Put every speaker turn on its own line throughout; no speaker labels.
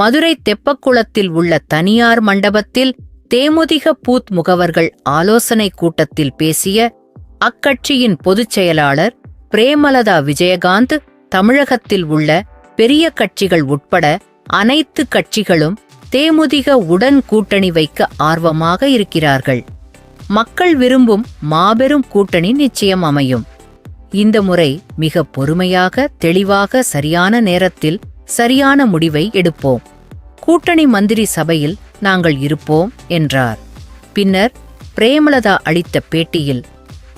மதுரை தெப்பக்குளத்தில் உள்ள தனியார் மண்டபத்தில் தேமுதிக பூத் முகவர்கள் ஆலோசனை கூட்டத்தில் பேசிய அக்கட்சியின் பொதுச் செயலாளர் பிரேமலதா விஜயகாந்த், தமிழகத்தில் உள்ள பெரிய கட்சிகள் உட்பட அனைத்து கட்சிகளும் தேமுதிக உடன் கூட்டணி வைக்க ஆர்வமாக இருக்கிறார்கள். மக்கள் விரும்பும் மாபெரும் கூட்டணி நிச்சயம் அமையும். இந்த முறை மிக பொறுமையாக, தெளிவாக, சரியான நேரத்தில் சரியான முடிவை எடுப்போம். கூட்டணி மந்திரி சபையில் நாங்கள் இருப்போம் என்றார். பின்னர் பிரேமலதா அளித்த பேட்டியில்,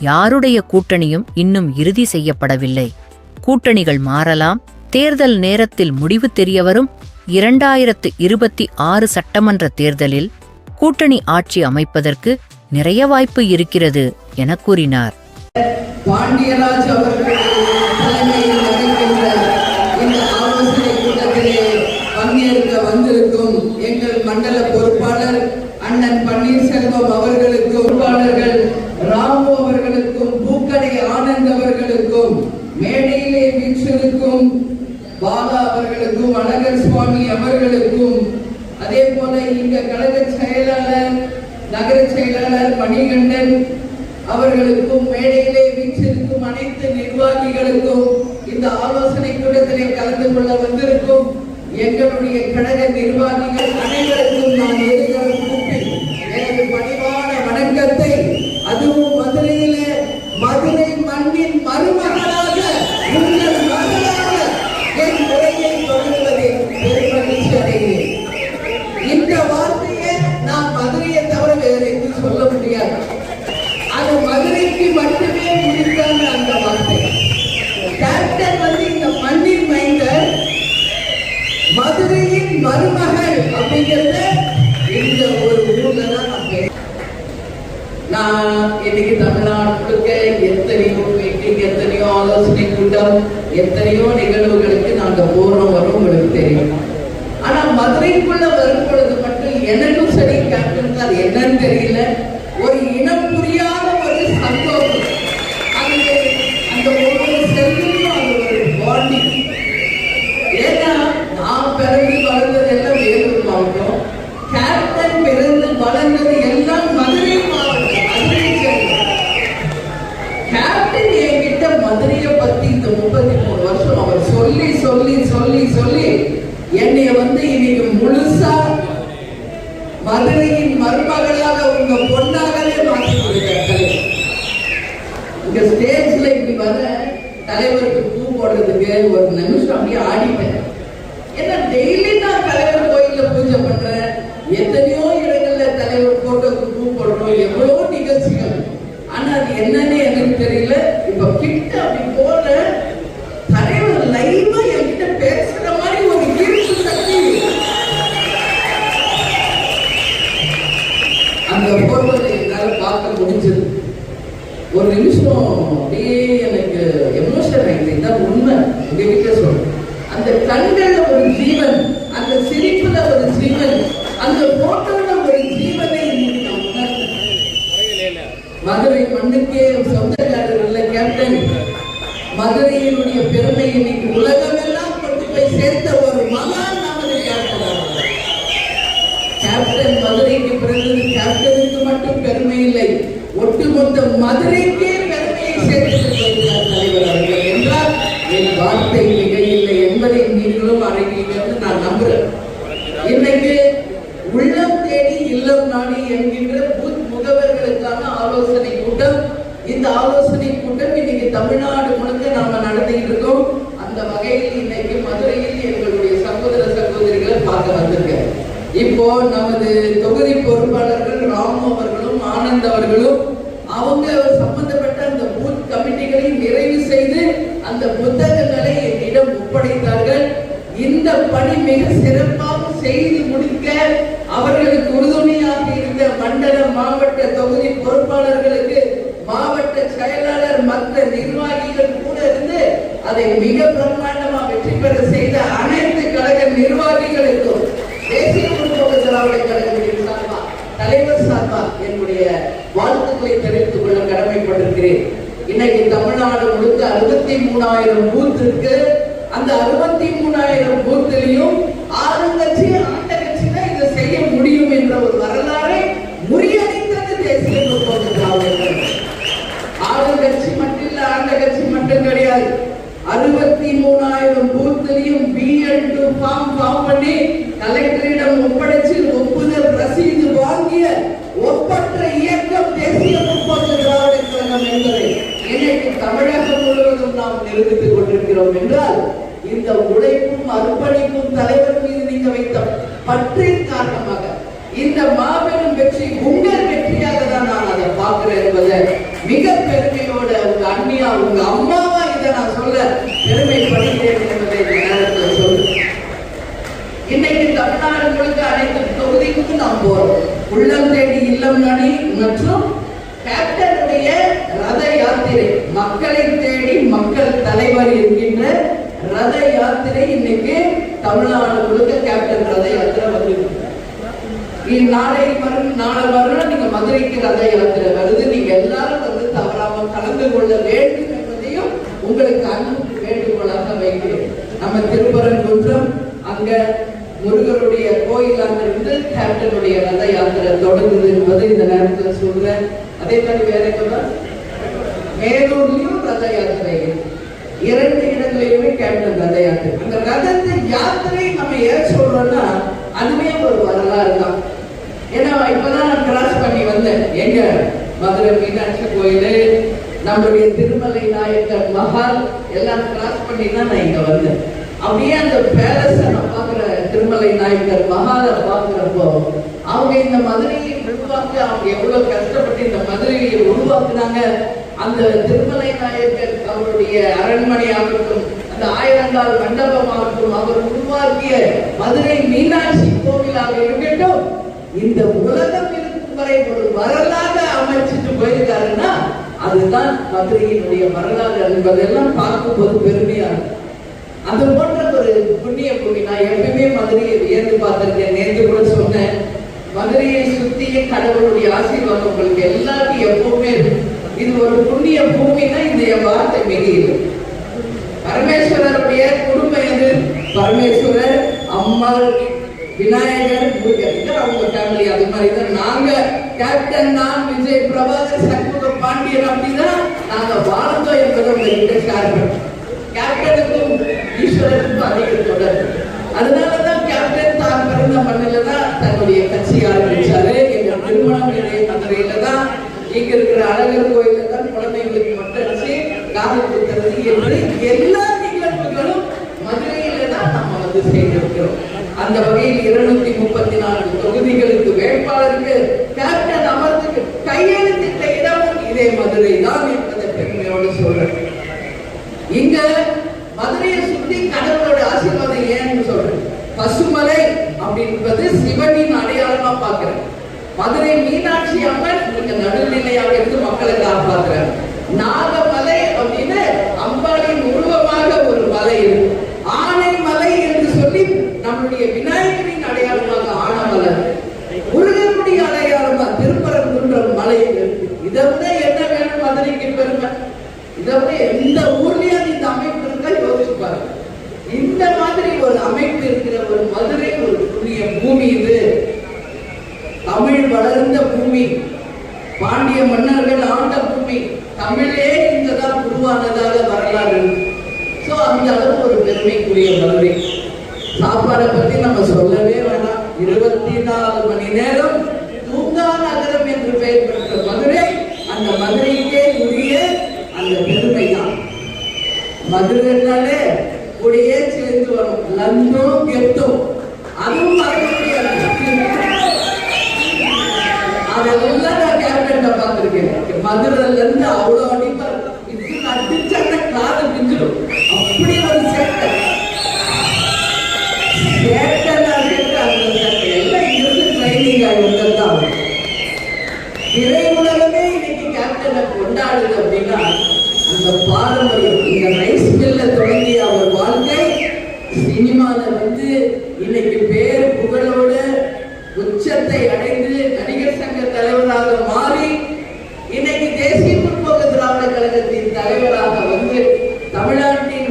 யாருடைய கூட்டணியும் இன்னும் இறுதி செய்யப்படவில்லை. கூட்டணிகள் மாறலாம். தேர்தல் நேரத்தில் முடிவு தெரியவரும். 2026 சட்டமன்ற தேர்தலில் கூட்டணி ஆட்சி அமைப்பதற்கு நிறைய வாய்ப்பு இருக்கிறது என கூறினார்.
பாண்டியராஜ் அவர்கள் தலைமையில் நடக்கின்ற இந்த ஆலோசனை கூட்டத்திலே பங்கேற்க வந்திருக்கும் எங்கள் மண்டல பொறுப்பாளர் அண்ணன் பன்னீர்செல்வம் அவர்களுக்கும், பொறுப்பாளர்கள் ராமு அவர்களுக்கும், பூக்கடை ஆனந்த் அவர்களுக்கும், மேடையிலே வீற்றிருக்கும் பாலா அவர்களுக்கும், அழகர் சுவாமி அவர்களுக்கும், அதே போல இங்க கழக செயலாளர், நகர செயலாளர் மணிகண்டன் அவர்களுக்கும், மேடையிலே வீற்றிருக்கும் அனைத்து நிர்வாகிகளுக்கும், இந்த ஆலோசனை கூட்டத்திலே கலந்து கொள்ள வந்திருக்கும் எங்களுடைய கழக நிர்வாகிகள் அனைவருக்கும் நான் எதிர்காலம் கூப்பி எனது பணிவான வணக்கத்தை, அதுவும் மதுரையிலே மதுரை மண்ணின் மருமகளாக உங்கள் மகளாக என் உரையை தொடங்குவதில் பெருமகிழ்ச்சி அடைகிறேன். இந்த வார்த்தையை நான் மதுரையை தவிர வேறு எதுவும் சொல்ல முடியாது. அது மதுரைக்கு மட்டுமே முடிந்தாங்க அந்த வார்த்தை. கேப்டன் வந்து இந்த மண்ணின் மைந்தர், மதுரையின் மருமகள் அப்படிங்கிறத இந்த ஒரு ஊர்ல தான் நான் இன்னைக்கு தமிழ்நாடு முழுக்க எத்தனையோ மீட்டிங், எத்தனையோ ஆலோசனை கூட்டம், எத்தனையோ நிகழ்வுகளுக்கு நாங்க போறோம் வரும், உங்களுக்கு தெரியும். ஆனா மதுரைக்குள்ள வரும் பொழுது மட்டும் எனக்கும் சரி, கேப்டன் அது என்னன்னு தெரியல, ஒரு இனம் புரியாத ஒரு சந்தோஷம். அது அந்த ஒவ்வொரு செல்லும் அது ஒரு பாண்டி. ஏன்னா நான் பிறந்து வளர்ந்தது எல்லாம் வேலூர் மாவட்டம், கேப்டன் பிறந்து வளர்ந்தது எல்லாம் மதுரை மாவட்டம். கேப்டன் என்கிட்ட மதுரையை பத்தி இந்த 33 வருஷம் அவர் சொல்லி சொல்லி சொல்லி சொல்லி என்னைய வந்து இன்னைக்கு முழுசா மதுரையின் மருமகளாக உங்க பொண்ணாகவே மாற்றி கொடுத்தார். இங்க ஸ்டேஜ்ல இப்படி வர தலைவருக்கு பூ போடுறதுக்கு ஒரு நிமிஷம் அப்படியே ஆடிட்டேன். ஏன்னா டெய்லி நான் தலைவர் கோயில்ல பூஜை பண்றேன், எத்தனையோ இடங்கள்ல தலைவர் போட்டோக்கு பூ போடுறோம், எவ்வளவோ நிகழ்ச்சிகள். ஆனா அது என்னன்னு எனக்கு தெரியல. இப்ப கிட்ட அப்படி போற தலைவர் லைவா என்கிட்ட பேசுற மாதிரி ஒரு ஈர்ப்பு சக்தி அந்த போட்டோல என்னால பார்க்க முடிஞ்சது. ஒரு நிமிஷம் அப்படியே எனக்கு எமோஷன் ஆயிடுச்சு. இதான் உண்மை, உங்ககிட்ட சொல்றேன். அந்த கண்கள்ல ஒரு ஜீவன், அந்த சிரிப்புல ஒரு ஜீவன், அந்த போட்டோல ஒரு ஜீவனை இன்னைக்கு நான் உணர்ந்தேன். மதுரை மண்ணுக்கே சொந்தக்காரர் இல்ல கேப்டன். மதுரையினுடைய பெருமை இன்னைக்கு உலகமெல்லாம் கொண்டு போய் சேர்த்த ஒரு மகான் நமது கேப்டன். கேப்டன் மதுரைக்கு பிறந்தது கேப்டனுக்கு மட்டும் பெருமை இல்லை, ஒட்டுமொத்த மதுரைக்கே பெருமையை சேர்த்து வருகிறார் தலைவர் அவர்கள் என்றால் என் வார்த்தை மிக இல்லை என்பதை நீங்களும் அறிவீர்கள் நான் நம்புறேன். இன்னைக்கு உள்ளம் தேடி இல்லம் நாடி என்கின்ற பூத் முகவர்களுக்கான ஆலோசனை கூட்டம். இந்த ஆலோசனை கூட்டம் இன்னைக்கு தமிழ்நாடு முழுக்க நாம நடத்திட்டு இருக்கோம். அந்த வகையில் இன்னைக்கு மதுரையில் எங்களுடைய சகோதர சகோதரிகளை பார்க்க வந்திருக்கேன். இப்போ நமது தொகுதி பொறுப்பாளர்கள் ராமு அவர்களும் ஆனந்த் அவர்களும் அவங்க சம்பந்தப்பட்ட அந்த பூத் கமிட்டிகளை நிறைவு செய்து அந்த புத்தகங்களை என்னிடம் ஒப்படைத்தார்கள். இந்த பணி மிக சிறப்பாக செய்து முடிக்க அவர்களுக்கு உறுதுணையாக இருந்த மண்டல, மாவட்ட, தொகுதி பொறுப்பாளர்களுக்கு, மாவட்ட செயலாளர், மற்ற நிர்வாகிகள் கூட இருந்து அதை மிக பிரம்மாண்டமா வெற்றி பெற செய்த அனைத்து கழக நிர்வாகிகளுக்கும் தேசிய முற்போக்கு திராவிட கழகத்தின் சார்பா, தலைவர் சார்பா என்னுடைய வாழ்த்துக்களை தெரிவித்துக் கொள்ள கடமைப்பட்டிருக்கிறேன். இன்னைக்கு தமிழ்நாடு முழுக்க 63,000 பூத் இருக்கு. அந்த 63,000 பூத்திலையும் ஆளுங்கட்சி கிடையாது. 63,000 பூத்துலையும் BL2 ஃபார்ம் பண்ணி கலெக்டரிடம் ஒப்படைச்சு ஒப்புதல் ரசீது வாங்கிய ஒப்பற்ற இயக்கம் தேசிய முற்போக்கு திராவிட கழகம் என்பதை இன்னைக்கு தமிழகம் முழுவதும் நாம் நிரூபித்துக் கொண்டிருக்கிறோம் என்றால் இந்த உழைப்பும் அர்ப்பணிப்பும் தலைவர் மீது நீங்க வைத்த பற்றின் காரணமாக இந்த மாபெரும் வெற்றி உங்கள் வெற்றியாக தான் நான் அதை பார்க்கிறேன் என்பதை மிக பெருமையோட உங்க அண்ணியா உங்க அம்மாவா இதை நான் சொல்ல பெருமைப்படுகிறேன் என்பதை நேரத்தில் சொல்றேன். இன்னைக்கு தமிழ்நாடு முழுக்க அனைத்து தொகுதிக்கும் நாம் போறோம். உள்ளம் தேடி இல்லம் நாடி மற்றும் கேப்டனுடைய ரத யாத்திரை, மக்களை தேடி மக்கள் தலைவர் என்கின்ற ரத யாத்திரை இன்னைக்கு தமிழ்நாடு முழுக்க கேப்டன் ரத யாத்திரை வந்து நாளை மறுநாள் நீங்க மதுரைக்கு ரத யாத்திரை வருது. நீங்க எல்லாரும் வந்து தவறாம கலந்து கொள்ள வேண்டும் என்பதையும் உங்களுக்கு அன்பு வேண்டுகோளாக வைக்கிறேன். நம்ம திருப்பரங்குன்றம் அங்க முருகனுடைய கோயிலிருந்து கேப்டனுடைய ரத யாத்திரை தொடங்குது என்பதை இந்த நேரத்தில் சொல்றேன். அதே மாதிரி வேற எங்க மேலூர்லயும் ரத யாத்திரை, 2 இடங்களிலுமே கேப்டன் ரத யாத்திரை. அந்த ரதத்தை யாத்திரை நம்ம ஏன் சொல்றோம்னா அதுவே ஒரு வரலாறு தான். ஏன்னா இப்பதான் நான் கிராஸ் பண்ணி வந்தேன். எங்க மதுரை மீனாட்சி கோயில், நம்மளுடைய திருமலை நாயக்கர் மஹால் எல்லாம் கிராஸ் பண்ணி தான் நான் இங்க வந்தேன். அப்படியே அந்த பேலஸ நான் பாக்குற, திருமலை நாயக்கர் மஹாலை பாக்குறப்போ அவங்க இந்த மதுரையை உருவாக்க அவங்க எவ்வளவு கஷ்டப்பட்டு இந்த மதுரையை உருவாக்குனாங்க. அந்த திருமலை நாயக்கர் அவருடைய அரண்மனை ஆகட்டும், அந்த ஆயிரங்கால் மண்டபமாகட்டும், அவர் உருவாக்கிய மதுரை மீனாட்சி கோவிலாக இருக்கட்டும், இந்த உலகம் இருக்கும் வரை ஒரு வரலாறு அமைச்சிட்டு போயிருக்காருன்னா அதுதான் மதுரையினுடைய வரலாறு என்பதெல்லாம் பார்க்கும்போது பெருமையா இருக்கு. அது போன்ற ஒரு புண்ணிய பூமி. நான் எப்பவுமே மதுரையை வியந்து பார்த்திருக்கேன். நேற்று கூட சொன்னேன், மதுரையை சுத்திய கடவுளுடைய ஆசீர்வாதம் உங்களுக்கு எல்லாருக்கும் எப்பவுமே இது ஒரு புண்ணிய பூமினா இந்த வார்த்தை மிகையில்லை. பரமேஸ்வரருடைய குடும்பம் எது? பரமேஸ்வரர், அம்மாள், விநாயகர், முருகன், அவங்க ஃபேமிலி. அது மாதிரிதான் நாங்க கேப்டன், நான் விஜய் பிரபாகர், சண்முக பாண்டியன் அப்படிதான் நாங்க வாழ்ந்தோம் என்பதை உங்ககிட்ட ஷேர் பண்ணோம். கேப்டனுக்கும் ஈஸ்வரனுக்கும் அதிக தொடர்பு. அதனாலதான் கேப்டன் தான் பிறந்த மண்ணில தான் தன்னுடைய கட்சி ஆரம்பிச்சாரு. எங்க திருமணம் நிலைய மதுரையில தான், இங்க இருக்கிற அழகர் கோயில தான் குழந்தைங்களுக்கு மட்டடிச்சு காதல் குத்துறது என்று எல்லா நிகழ்வுகளும் மதுரையில தான் நம்ம வந்து செய்திருக்கிறோம். அந்த வகையில் 234 தொகுதிகளுக்கு வேட்பாளருக்கு கேப்டன் அமர்ந்து கையெழுத்திட்ட இடமும் இதே மதுரை தான் என்பதை பெருமையோடு சொல்றேன். இங்க மதுரையை சுத்தி கடவுளோட ஆசீர்வாதம் ஏன்னு சொல்றேன். பசுமலை அப்படின்றது சிவனின் அடையாளமா பாக்குறேன். மதுரை மீனாட்சி அம்மன் நீங்க நடுநிலையாக இருந்து மக்களை காப்பாற்றுறாங்க. நாகமலை அப்படின்னு அம்பாளின் உருவமாக ஒரு மலை இருக்கு. ஆனை மலை என்று சொல்லி நம்முடைய விநாயகரின் அடையாளமாக ஆனமலை, முருகனுடைய அடையாளமா திருப்பரங்குன்றம் மலை இருக்கு. இதை விட என்ன வேணும் மதுரைக்கு பெருமை? இதை விட எந்த ஊர்லயும் இந்த அமைப்பு இருக்கா யோசிச்சு பாருங்க. இந்த மாதிரி ஒரு அமைப்பு இருக்கிற ஒரு மதுரை ஒரு புண்ணிய பூமி. இது தமிழ் வளர்ந்த பூமி, பாண்டிய மன்னர்கள் ஆண்ட பூமி, தமிழே இங்கதான் உருவானதாக வரலாறு. சோ அந்த அளவு ஒரு பெருமைக்குரிய மதுரை. சாப்பாடை பத்தி நம்ம சொல்லவே வேணாம். 24 மணி நேரம் தூங்கா நகரம் என்று பெயர் பெற்ற மதுரை, அந்த மதுரைக்கே உரிய அந்த பெருமை தான். மதுரைனாலே கூடயே சேர்ந்து வரும் லந்தும் கெத்தும், அதுவும் மறக்க முடியாது. அதெல்லாம் நான் கேப்டன்ல பார்த்திருக்கேன். மதுரைல இருந்து அவ்வளவு அடிப்பா அடிச்சாங்க, காது பிஞ்சிடும். அப்படி ஒரு சேட்டை எல்லாம் இருந்து ட்ரைனிங் ஆகிதான். திரை உலகமே இன்னைக்கு கேப்டனை கொண்டாடுது அப்படின்னா அந்த பாரம்பரியம். இந்த ரைஸ் மில்ல தொடங்கிய அவர் வாழ்க்கை சினிமால வந்து இன்னைக்கு பேர் புகழோட உச்சத்தை அடைந்து நடிகர் சங்க தலைவராக மாறி இன்னைக்கு தேசிய முற்போக்கு திராவிட கழகத்தின் தலைவராக வந்து தமிழ்நாட்டின்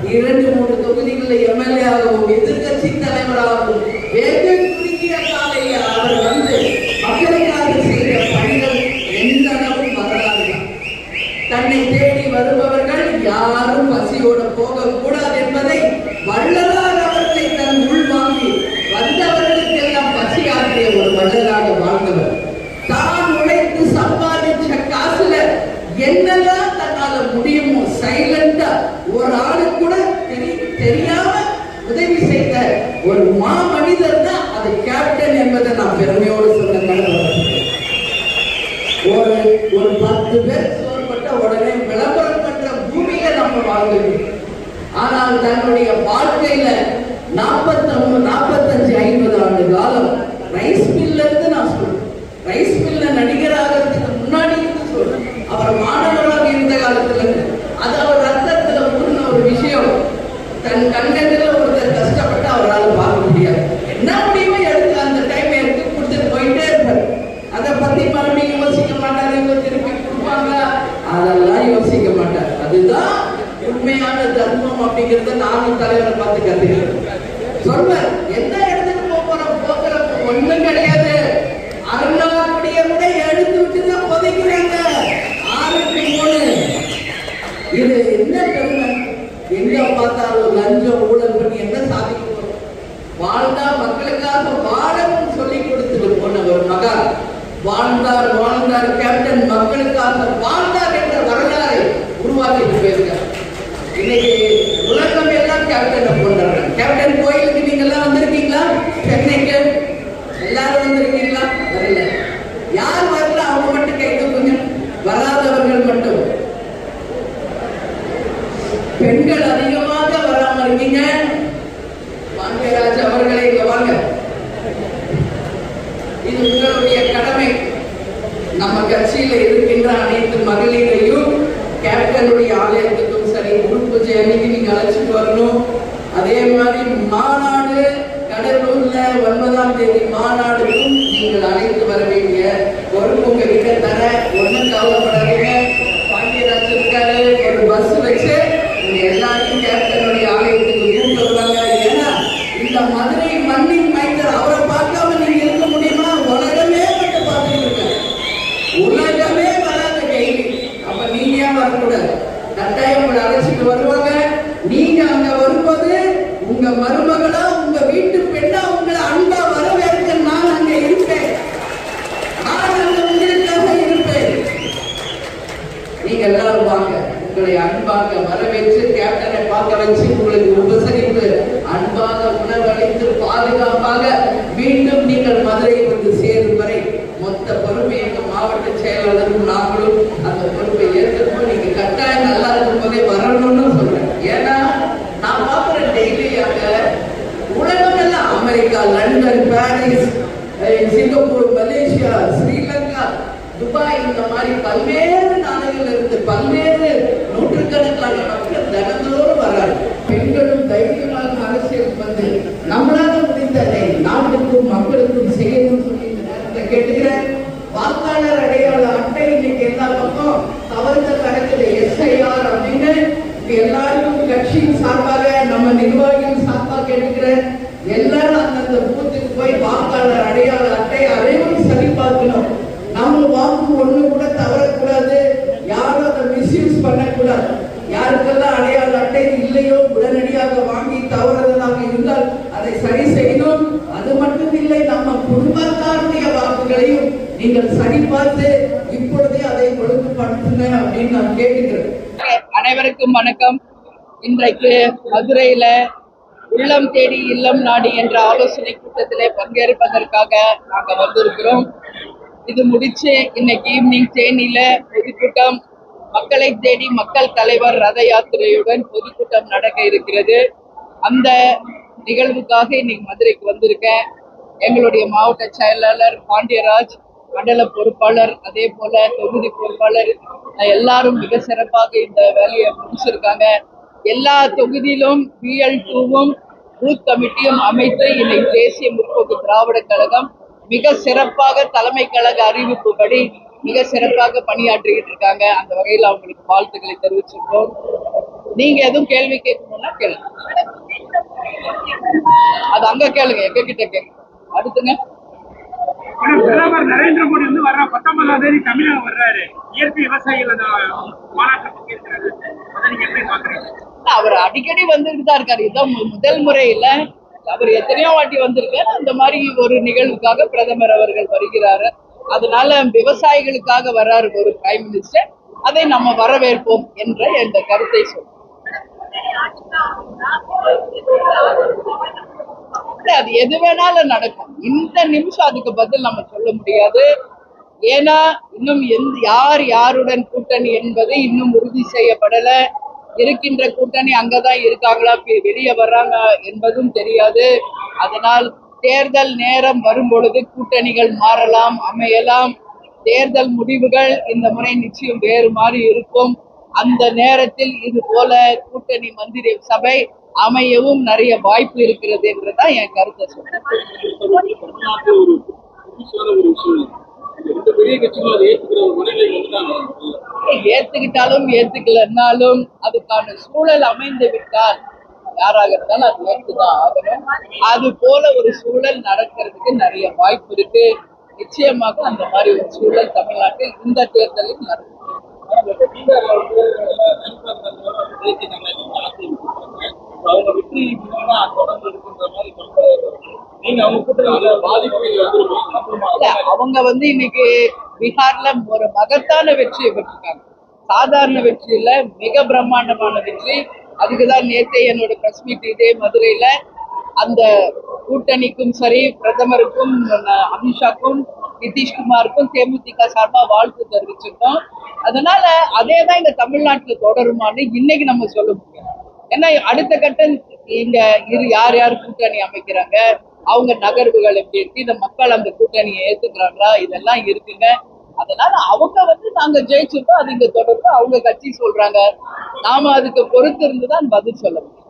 2-3 தொகுதிகளில் எம்எல்ஏ ஆகவும் எதிர்கட்சி தலைவராகவும் வெகு குறுகிய காலையில் அவர் வந்து மக்களுக்காக செய்த பணிகள் எந்த அளவும் வரலாறு. தன்னை தேடி வருபவர்கள் யாரும் நாட்டினுடைய ஒரு மன்னராக வாழ்ந்தவர். தான் உழைத்து சம்பாதிச்ச காசுல என்னெல்லாம் தன்னால முடியுமோ சைலண்டா ஒரு ஆளு கூட தெரியாம உதவி செய்த ஒரு மனிதர் தான் அது கேப்டன் என்பதை நான் பெருமையோடு சொன்ன. ஒரு 10 பேர் சோர்பட்ட உடனே விளம்பரம் பண்ற பூமியில நம்ம வாழ்ந்துருக்கோம். ஆனால் தன்னுடைய வாழ்க்கையில 45-50 ஆண்டு காலம் ரைஸ் மில்ல இருந்து நான் சொல்றேன். ரைஸ் மில்ல நடிகராகிறதுக்கு முன்னாடி இருந்து சொல்றேன். அவர் மாணவராக இருந்த காலத்துல இருந்து அது அவர் ரத்தத்துல ஊர்ன ஒரு விஷயம். தன் கண்ணத்துல ஒருத்தர் கஷ்டப்பட்டு அவரால் பார்க்க முடியாது. என்ன முடியுமோ எடுத்து அந்த டைம் எடுத்து கொடுத்துட்டு போயிட்டே இருப்பார். அதை பத்தி மறுபடியும் யோசிக்க மாட்டார். இவங்க திருப்பி கொடுப்பாங்க, அதெல்லாம் யோசிக்க மாட்டார். அதுதான் உண்மையான தர்மம் அப்படிங்கறத நானும் தலைவரை பார்த்து கத்துக்கிறேன். சொல்வார், என்ன எடுத்துட்டு போகிறப்ப ஒண்ணும் கிடையாது, அருணாக்குடிய கூட எடுத்து விட்டுதான் புதைக்கிறாங்க 6க்கு 3. இது என்ன பெருமை? எங்க பார்த்தாலும் லஞ்சம் ஊழல் பண்ணி என்ன சாதிக்க போறோம்? வாழ்ந்தா மக்களுக்காக வாழவும் சொல்லி கொடுத்துட்டு போன ஒரு மகான். வாழ்ந்தார் கேப்டன், மக்களுக்காக வாழ்ந்தார் என்ற வரலாறை உருவாக்கிட்டு போயிருக்கார். இன்னைக்கு உலகம் எல்லாம் கேப்டனை கொண்டாடுறாங்க. கேப்டன் கோயிலுக்கு நீங்க எல்லாம் வந்திருக்கீங்களா? சென்னைக்கு எல்லாரும் வந்திருக்கீங்களா? வரல. யார் வரல அவங்க மட்டும் கை தூக்குங்க. வராதவர்கள் மட்டும். பெண்கள் அதிகமாக வராம இருக்கீங்க. பாண்டியராஜ் அவர்களை இங்க வாங்க. இது உங்களுடைய கடமை. நம்ம கட்சியில இருக்கின்ற அனைத்து மகளிரையும் கேப்டனுடைய ஆலயத்துக்கும் சரி, குரு பூஜை அன்னைக்கு நீங்க அழைச்சிட்டு வரணும். அதே மாதிரி மாநாடு கடலூர்ல 9ஆம் தேதி மாநாடுக்கும் நீங்கள் அழைத்து வர வேண்டிய பொறுப்பு உங்ககிட்ட தர. ஒன்னும் கவலைப்படாதீங்க. பாண்டியராஜ் இருக்காரு, ஒரு பஸ் வச்சு நீங்க எல்லாரையும் கேப்டனுடைய ஆலயத்துக்கு கூப்பிட்டு வருவாங்க. ஏன்னா இந்த மதுரை மண்ணின் மைந்தர், அவரை பார்க்காம நீங்க இருக்க முடியுமா? உலகமே மட்டும் பார்த்துட்டு உலகமே வராத கேள்வி. அப்ப நீங்க ஏன் வரக்கூடாது? கட்டாயம் உங்களை அழைச்சிட்டு வருவாங்க. நீங்க அங்க வரும்போது உங்க மருமகளா, உங்க வீட்டு பெண்ணா உங்களை அன்பா வரவேற்க நான் அங்க இருப்பேன். நான் அங்க உங்களுக்காக இருப்பேன். நீங்க எல்லாரும் வாங்க. உங்களை அன்பாக வரவேற்று கேப்டனை பார்க்க வச்சு உங்களுக்கு உபசரிப்பு அன்பாக உணவளித்து பாதுகாப்பாக மீண்டும் நீங்கள் மதுரை வந்து சேரும் வரை மொத்த பொறுப்பை எங்க மாவட்ட செயலாளரும் நாங்களும் அந்த பொறுப்பை ஏற்கனவே நீங்க கட்டாயம் நல்லா இருக்கும் போதே வரணும்னு சொல்றேன். ஏன்னா நான் பார்க்கிறேன் டெய்லியாக உலகம் எல்லாம் America, London, Paris, Singapore, Malaysia, Sri Lanka, Dubai, இந்த மாதிரி பல்வேறு நாடுகள் இருந்து பல்வேறு நூற்றுக்கணக்கான மக்கள் தினந்தோறும் வராங்க. பெண்களும் தைரியமாக அரசியல் வந்து நம்மளால முடிந்ததை நாட்டுக்கும் மக்களுக்கும் செய்யணும் சொல்லி இந்த நேரத்தை கேட்டுக்கிறேன். வாக்காளர் அடையாள அட்டை இன்னைக்கு எல்லா பக்கம் தவறுதல் நடக்குது. SIR அப்படின்னு எல்லாருக்கும் கட்சியின் சார்பாக நம்ம நிர்வாகிகள் சார்பாக கேட்டுக்கிறேன். எல்லாரும் அந்தந்த பூத்துக்கு போய் வாக்காளர் அடையாள அட்டை அனைவரும் சரி பார்க்கணும். நம்ம வாக்கு ஒண்ணு கூட தவறக்கூடாது. யாரும் அதை மிஸ்யூஸ் பண்ணக்கூடாது. யாருக்கெல்லாம் அடையாள அட்டை இல்லையோ உடனடியாக வாங்கி தவறுதலாக இருந்தால் அதை சரி செய்யணும். அது மட்டும் இல்லை, நம்ம குடும்பத்தாருடைய வாக்குகளையும் நீங்கள் சரி பார்த்து இப்பொழுதே அதை ஒழுங்குபடுத்துங்க அப்படின்னு நான் கேட்டுக்கிறேன்.
அனைவருக்கும் வணக்கம். இன்றைக்கு மதுரையில உள்ளம் தேடி இல்லம் நாடி என்ற ஆலோசனை கூட்டத்திலே பங்கேற்பதற்காக நாங்கள் வந்திருக்கிறோம். இது முடிச்சு இன்னைக்கு ஈவினிங் தேனியில பொதுக்கூட்டம், மக்களை தேடி மக்கள் தலைவர் ரத யாத்திரையுடன் பொதுக்கூட்டம் நடக்க இருக்கிறது. அந்த நிகழ்வுக்காக இன்னைக்கு மதுரைக்கு வந்திருக்கேன். எங்களுடைய மாவட்ட செயலாளர் பாண்டியராஜ், மண்டல பொறுப்பாளர், அதே போல தொகுதி பொறுப்பாளர் எல்லாரும் மிக சிறப்பாக இந்த வேலையை முடிச்சிருக்காங்க. எல்லா தொகுதியிலும் BL2வும் பூத் கமிட்டியும் அமைத்து இன்னைக்கு தேசிய முற்போக்கு திராவிட கழகம் மிக சிறப்பாக தலைமை கழக அறிவிப்புப்படி மிக சிறப்பாக பணியாற்றிக்கிட்டு இருக்காங்க. அந்த வகையில் அவங்களுக்கு வாழ்த்துக்களை தெரிவிச்சிருக்கோம். நீங்க எதுவும் கேள்வி கேட்கணும்னா கேளுங்க. அது அங்க கேளுங்க, எங்க கிட்ட கேளுங்க. அடுத்துங்க,
பிரதமர் நரேந்திர மோடி வந்து வர்ற 19ஆம் தேதி தமிழகம் வர்றாரு. இயற்கை விவசாயிகள் மாநாட்டில் பங்கேற்கிறாரு. அதை நீங்க எப்படி பாக்குறீங்க?
அவர் அடிக்கடி வந்துட்டு தான் இருக்காரு. இதுதான் முதல் முறையில அவர் எத்தனையோ வாட்டி வந்திருக்காரு. அந்த மாதிரி ஒரு நிகழ்வுக்காக பிரதமர் அவர்கள் வருகிறாரு. அதனால விவசாயிகளுக்காக வர்றாரு ஒரு பிரைம் மினிஸ்டர். அதை நம்ம வரவேற்போம் என்ற இந்த கருத்தை சொல்றேன். அது எது வேணாலும் நடக்கும். இந்த நிமிஷம் அதுக்கு பதில் நம்ம சொல்ல முடியாது. ஏன்னா இன்னும் யார் யாருடன் கூட்டணி என்பது இன்னும் உறுதி செய்யப்படல. இருக்கின்ற கூட்டணி அங்கதான் இருக்காங்களா, வெளியே வர்றாங்க என்பதும் தெரியாது. அதனால் தேர்தல் நேரம் வரும் பொழுது கூட்டணிகள் மாறலாம், அமையலாம். தேர்தல் முடிவுகள் இந்த முறை நிச்சயம் வேறு மாதிரி இருக்கும். அந்த நேரத்தில் இது போல கூட்டணி மந்திரி சபை அமையவும் நிறைய வாய்ப்பு இருக்கிறது என்றுதான் என் கருத்தை சொல்றேன். ஏத்துக்கிட்டாலும் ஏத்துக்கலன்னாலும் அதுக்கான சூழல் அமைந்து விட்டால் யாராக இருந்தாலும் அது ஏற்றுதான் ஆகணும். அது போல ஒரு சூழல் நடக்கிறதுக்கு நிறைய வாய்ப்பு இருக்கு. நிச்சயமாக அந்த மாதிரி ஒரு சூழல் தமிழ்நாட்டில் இந்த தேர்தலில் நடக்கும்.
அவங்க வெற்றி தொடர்ந்து இருக்கின்ற மாதிரி நீங்க அவங்க
அவங்க இன்னைக்கு பீகார்ல ஒரு மகத்தான வெற்றியை பெற்றிருக்காங்க. சாதாரண வெற்றி இல்ல, மிக பிரம்மாண்டமான வெற்றி. அதுக்குதான் நேற்று என்னோட பிரஸ் மீட் இதே மதுரையில அந்த கூட்டணிக்கும் சரி, பிரதமருக்கும் அமித்ஷாக்கும் நிதிஷ்குமாருக்கும் தேமுதிக சார்பா வாழ்த்து தெரிவிச்சிருக்கோம். அதனால அதே தான் இங்க தமிழ்நாட்டுல தொடருமான்னு இன்னைக்கு நம்ம சொல்ல முடியும். ஏன்னா அடுத்த கட்டம் இங்க யார் யார் கூட்டணி அமைக்கிறாங்க, அவங்க நகர்வுகள் எப்படி இருக்கு, இந்த மக்கள் அந்த கூட்டணியை ஏத்துக்கிறாங்களா, இதெல்லாம் இருக்குங்க. அதனால அவங்க நாங்க ஜெயிச்சிருக்கோம், அது இங்க தொடர்ந்து அவங்க கட்சி சொல்றாங்க. நாம அதுக்கு பொறுத்து இருந்துதான் பதில் சொல்ல முடியும்.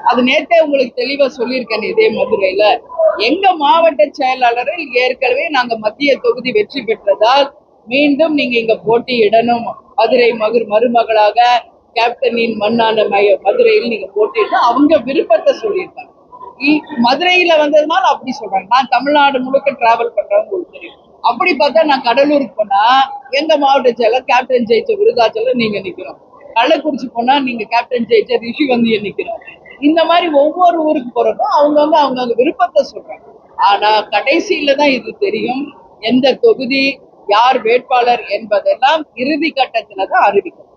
அது நேற்றே உங்களுக்கு தெளிவா சொல்லியிருக்கேன் இதே மதுரையில. எங்க மாவட்ட செயலாளரை ஏற்கனவே நாங்க மத்திய தொகுதி வெற்றி பெற்றதால் மீண்டும் நீங்க இங்க போட்டியிடணும், மதுரை மருமகளாக கேப்டனின் மண்ணான மதுரையில் நீங்க போட்டியிடணும் அவங்க விருப்பத்தை சொல்லியிருக்காங்க. மதுரையில வந்ததுனால அப்படி சொல்றாங்க. நான் தமிழ்நாடு முழுக்க டிராவல் பண்றவங்க உங்களுக்கு தெரியும். அப்படி பார்த்தா நான் கடலூருக்கு போனா எங்க மாவட்ட செயலர் கேப்டன் ஜெயிச்ச விருதாச்சலம் நீங்க நிக்கிறோம். கள்ளக்குறிச்சி போனா நீங்க கேப்டன் ஜெயிச்ச ரிஷி வந்து நிக்கிறோம். இந்த மாதிரி ஒவ்வொரு ஊருக்கு போறப்போ அவங்க விருப்பத்தை சொல்றாங்க. ஆனா கடைசியில தான் இது தெரியும், எந்த தொகுதி யார் வேட்பாளர் என்பதெல்லாம் இறுதி கட்டத்துல தான் அறிவிக்கும்.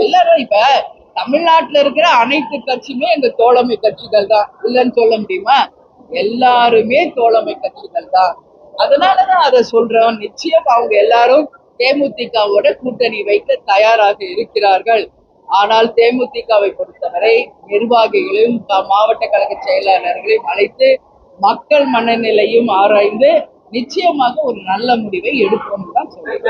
எல்லாரும் இப்ப தமிழ்நாட்டுல இருக்கிற அனைத்து கட்சியுமே எங்க தோழமை கட்சிகள் தான், இல்லைன்னு சொல்ல முடியுமா? எல்லாருமே தோழமை கட்சிகள் தான். அதனாலதான் அதை சொல்றோம். நிச்சயம் அவங்க எல்லாரும் தேமுதிகவோட கூட்டணி வைக்க தயாராக இருக்கிறார்கள். ஆனால் தேமுதிகவை பொறுத்தவரை நிர்வாகிகளையும் மாவட்ட கழக செயலாளர்களையும் அழைத்து மக்கள் மனநிலையும் ஆராய்ந்து நிச்சயமாக ஒரு நல்ல முடிவை எடுப்போம் தான் சொல்றேன்.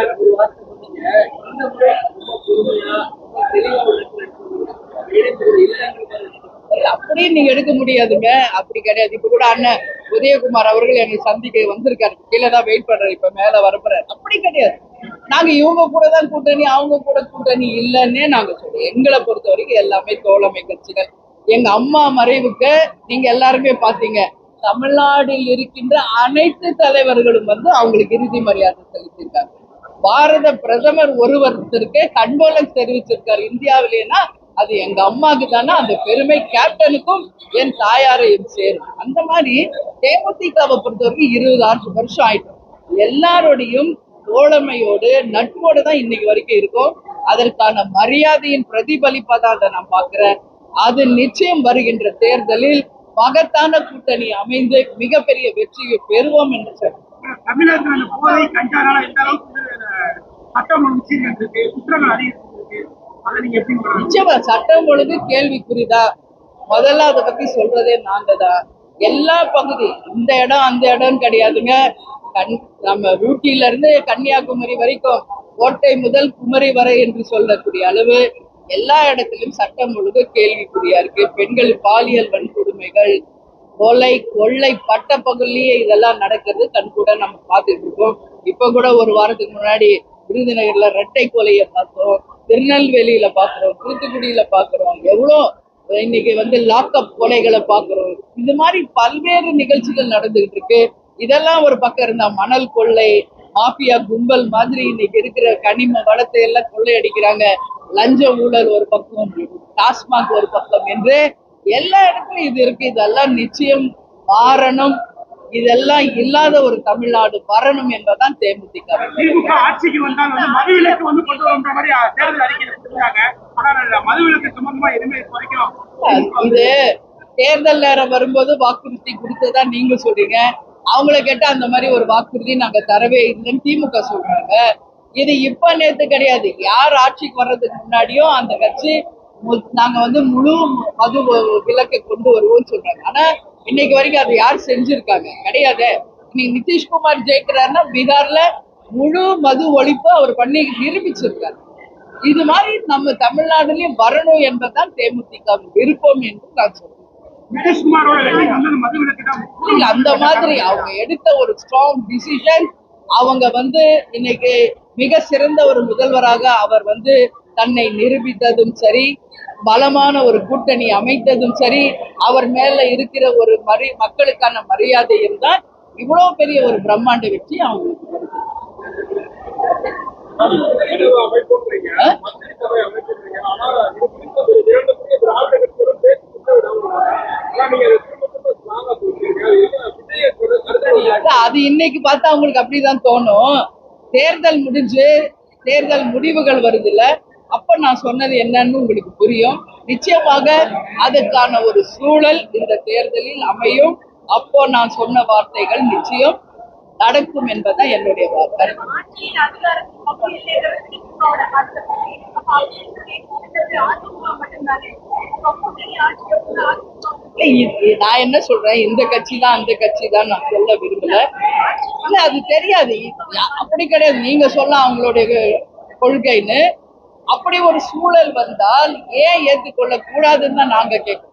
அப்படியே நீங்க எடுக்க முடியாதுங்க, அப்படி கிடையாது. இப்ப கூட அண்ணன் உதயகுமார் அவர்கள் என்னை சந்திக்க வந்திருக்காரு, கீழேதான் வெயிட் பண்றாரு, இப்ப மேல வரப்போறாரு. அப்படி கிடையாது, நாங்க இவங்க கூட தான் கூட்டணி, அவங்க கூட கூட்டணி இல்லைன்னே நாங்க சொல்றோம். எங்களை பொறுத்த வரைக்கும் எல்லாமே தோழமை கட்சிகள். எங்க அம்மா மறைவுக்கு நீங்க எல்லாருமே பாத்தீங்க, தமிழ்நாட்டில் இருக்கின்ற அனைத்து தலைவர்களும் அவங்களுக்கு இறுதி மரியாதை செலுத்தியிருக்காங்க. பாரத பிரதமர் ஒருவருக்கு கண்டோலன்ஸ் தெரிவிச்சிருக்காரு இந்தியாவிலேனா அது எங்க அம்மாவுக்கு தானே. அந்த பெருமை கேப்டனுக்கும் என் தாயாரையும் சேரும். அந்த மாதிரி தேமுதிகவை பொறுத்தவரைக்கும் 20 வருஷம் ஆயிட்டோம். எல்லாரோடையும் தோழமையோடு நட்போடு தான் இன்னைக்கு வரைக்கும் இருக்கும். அதற்கான மரியாதையின் பிரதிபலிப்பா தான் அதை நான் பாக்குறேன். அது நிச்சயம் வருகின்ற தேர்தலில் மகத்தான கூட்டணி அமைந்து மிகப்பெரிய வெற்றியை பெறுவோம் என்று சொல்றேன்.
தமிழகத்துல போதை கஞ்சானால எந்த அளவுக்கு சட்டம் ஒழுங்கு இருக்கு, குற்றங்கள் அதிகரிச்சிருக்கு, அதை நீங்க எப்படி
நிச்சயமா சட்டம் ஒழுங்கு கேள்விக்குறிதான். முதல்ல அதை பத்தி சொல்றதே நாங்க தான். எல்லா பகுதி இந்த இடம் அந்த இடம் கிடையாதுங்க. நம்ம ஊட்டியில இருந்து கன்னியாகுமரி வரைக்கும், கோட்டை முதல் குமரி வரை என்று சொல்லக்கூடிய அளவு எல்லா இடத்திலும் சட்டம் ஒழுங்கு கேள்விக்குறியா இருக்கு. பெண்கள் பாலியல் வன்கொடுமைகள், கொலை கொள்ளை பட்ட பகுதியே இதெல்லாம் நடக்கிறது கண்கூட நம்ம பார்த்துட்டு இருக்கோம். இப்ப கூட ஒரு வாரத்துக்கு முன்னாடி விருதுநகர்ல இரட்டை கொலையை பார்த்தோம், திருநெல்வேலியில பாக்குறோம், தூத்துக்குடியில பாக்குறோம், எவ்வளோ இன்னைக்கு லாக்அப் கொலைகளை பாக்குறோம். இந்த மாதிரி பல்வேறு நிகழ்ச்சிகள் நடந்துகிட்டு இருக்கு. இதெல்லாம் ஒரு பக்கம் இருந்தா மணல் கொள்ளை, மாஃபியா கும்பல் மாதிரி இன்னைக்கு இருக்கிற கனிம வளத்தை எல்லாம் கொள்ளையடிக்கிறாங்க. லஞ்ச ஊழல் ஒரு பக்கம், டாஸ்மாக் ஒரு பக்கம் என்று எல்லா இடத்துலயும் இது இருக்கு. இதெல்லாம் நிச்சயம் மாறணும். இதெல்லாம் இல்லாத ஒரு தமிழ்நாடு வரணும் என்பதுதான் தேமுதிக.
திமுக ஆட்சிக்கு வந்தால் மதுவிலக்கு கொண்டு வர மாதிரி தேர்தல் அறிக்கையில கொடுத்தாங்க. ஆனா மதுவிலக்கு சம்பந்தமா எதுவுமே குறைக்கும்.
இது தேர்தல் நேரம் வரும்போது வாக்குறுதி கொடுத்ததா நீங்க சொல்றீங்க. அவங்கள கேட்டா அந்த மாதிரி ஒரு வாக்குறுதி நாங்க தரவே இல்லைன்னு திமுக சொல்றாங்க. இது இப்ப நேத்து கிடையாது. யார் ஆட்சிக்கு வர்றதுக்கு முன்னாடியும் அந்த கட்சி நாங்க முழு மது விலக்கை கொண்டு வருவோம்னு சொல்றாங்க. ஆனா இன்னைக்கு வரைக்கும் அதை யார் செஞ்சிருக்காங்க? கிடையாது. இன்னைக்கு நிதிஷ்குமார் ஜெயிக்கிறாருன்னா பீகார்ல முழு மது ஒழிப்பு அவர் பண்ணி நிரூபிச்சிருக்காரு. இது மாதிரி நம்ம தமிழ்நாடுலயும் வரணும் என்பதுதான் தேமுதிக விருப்பம் என்று நான் சொல்றேன். அந்த மாதிரி அவங்க எடுத்த ஒரு ஸ்ட்ராங் டிசிஷன். அவங்க இன்னைக்கு மிக சிறந்த ஒரு முதல்வராக அவர் தன்னை நிரூபித்ததும் சரி, பலமான ஒரு கூட்டணி அமைத்ததும் சரி, அவர் மேல இருக்கிற ஒரு மக்களுக்கான மரியாதையும் தான் இவ்வளவு பெரிய ஒரு பிரம்மாண்ட வெற்றி அவங்களுக்கு. அது இன்னைக்கு பார்த்தா அவங்களுக்கு அப்படிதான் தோணும். தேர்தல் முடிஞ்சு தேர்தல் முடிவுகள் வருது இல்ல, அப்ப நான் சொன்னது என்னன்னு உங்களுக்கு புரியும். நிச்சயமாக அதுக்கான ஒரு சூழல் இந்த தேர்தலில் அமையும். அப்போ நான் சொன்ன வார்த்தைகள் நிச்சயம் நடக்கும் என்பதுதான் என்னுடைய வார்த்தை. நான் என்ன சொல்றேன், இந்த கட்சி தான் அந்த கட்சி தான் நான் சொல்ல விரும்பல. இல்ல அது தெரியாது, அப்படி கிடையாது. நீங்க சொல்ல அவங்களுடைய கொள்கைன்னு அப்படி ஒரு சூழல் வந்தால் ஏன் ஏற்றுக்கொள்ள கூடாதுன்னு தான் நாங்க கேட்கிறோம்.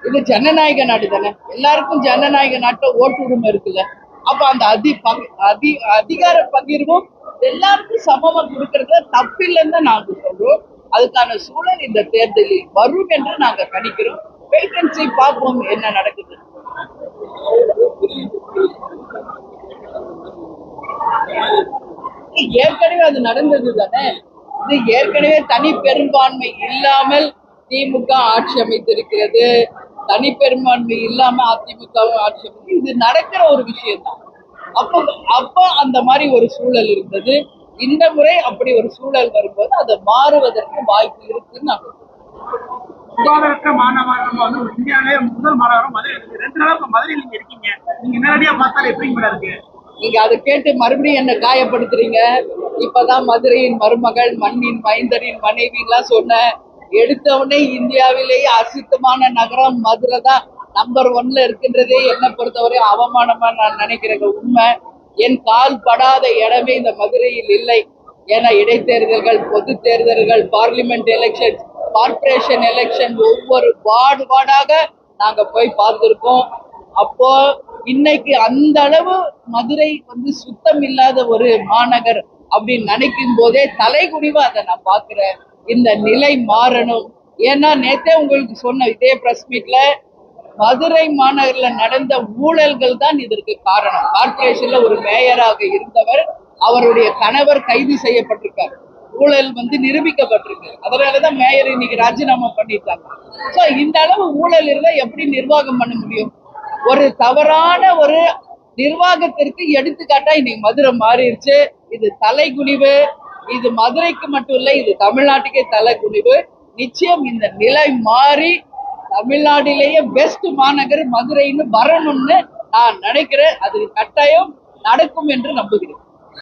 இது ஜனநாயக நாடு தானே, எல்லாருக்கும் ஜனநாயக நாட்டுல ஓட்டு உரிமை இருக்குல்ல. அப்ப அந்த அதிகார பகிர்வும் எல்லாருக்கும் சமமா கொடுக்கறதுல தப்பில்லைன்னு தான் நாங்க சொல்றோம். அதுக்கான சூழல் இந்த தேர்தலில் வரும் என்று நாங்க கணிக்கிறோம். வெயிட் அண்ட் சீ, பார்ப்போம் என்ன நடக்குது. ஏற்கனவே அது நடந்தது தானே. இது ஏற்கனவே தனி பெரும்பான்மை இல்லாமல் திமுக ஆட்சி அமைத்திருக்கிறது. தனி பெரும்பான்மை இல்லாம அதிமுக ஆட்சி அமைத்து இது நடக்கிற ஒரு விஷயம் தான். அப்போ அந்த மாதிரி ஒரு சூழல் இருந்தது. இந்த முறை அப்படி ஒரு சூழல் வரும்போது அது மாறுவதற்கு வாய்ப்பு இருக்குன்னு நான்
சுகாதாரற்ற மாநகரம் இந்தியாவிலே முதல் மாநகரம் மதுரை. 2 நாளா மதுரையில் நீங்க இருக்கீங்க. நீங்க நேரடியா பார்த்தாலும் எப்படி இருக்கு?
நீங்க அதை கேட்டு மறுபடியும் என்ன காயப்படுத்துறீங்க. இப்பதான் மதுரையின் மருமகள், மண்ணின் மைந்தரின் மனைவிலாம் சொன்ன. எடுத்தவுடனே இந்தியாவிலேயே அசுத்தமான நகரம் மதுரை தான் நம்பர் 1ல இருக்கின்றதே என்னை பொறுத்தவரை அவமானமா நான் நினைக்கிறேன். உண்மை, என் கால் படாத இடமே இந்த மதுரையில் இல்லை. ஏன்னா இடைத்தேர்தல்கள், பொது தேர்தல்கள், பார்லிமெண்ட் எலெக்ஷன், கார்பரேஷன் எலெக்ஷன், ஒவ்வொரு வார்டாக நாங்க போய் பார்த்திருக்கோம். அப்போ இன்னைக்கு அந்த அளவு மதுரை சுத்தம் இல்லாத ஒரு மாநகர் அப்படின்னு நினைக்கும் போதே தலைகுனிவா அதை நான் பாக்குறேன். இந்த நிலை மாறணும். ஏன்னா நேத்தே உங்களுக்கு சொன்ன இதே பிரஸ் மீட்ல மதுரை மாநகர்ல நடந்த ஊழல்கள் தான் இதற்கு காரணம். கார்பரேஷன்ல ஒரு மேயராக இருந்தவர், அவருடைய கணவர் கைது செய்யப்பட்டிருக்கார். ஊழல் நிரூபிக்கப்பட்டிருக்கு. அதனாலதான் மேயர் இன்னைக்கு ராஜினாமா பண்ணிட்டாங்க. சோ இந்த அளவு ஊழல் இருந்தா எப்படி நிர்வாகம் பண்ண முடியும்? ஒரு தவறான ஒரு நிர்வாகத்திற்கு எடுத்துக்காட்டா இன்னைக்கு மதுரை மாறிடுச்சு. இது தலைகுனிவு. இது மதுரைக்கு மட்டும் இல்லை, இது தமிழ்நாட்டுக்கே தலைகுனிவு. நிச்சயம் இந்த நிலை மாறி தமிழ்நாட்டிலேயே பெஸ்ட் மாநகர் மதுரைன்னு வரணும்னு நான் நினைக்கிறேன். அது கட்டாயம் நடக்கும் என்று நம்புகிறேன்.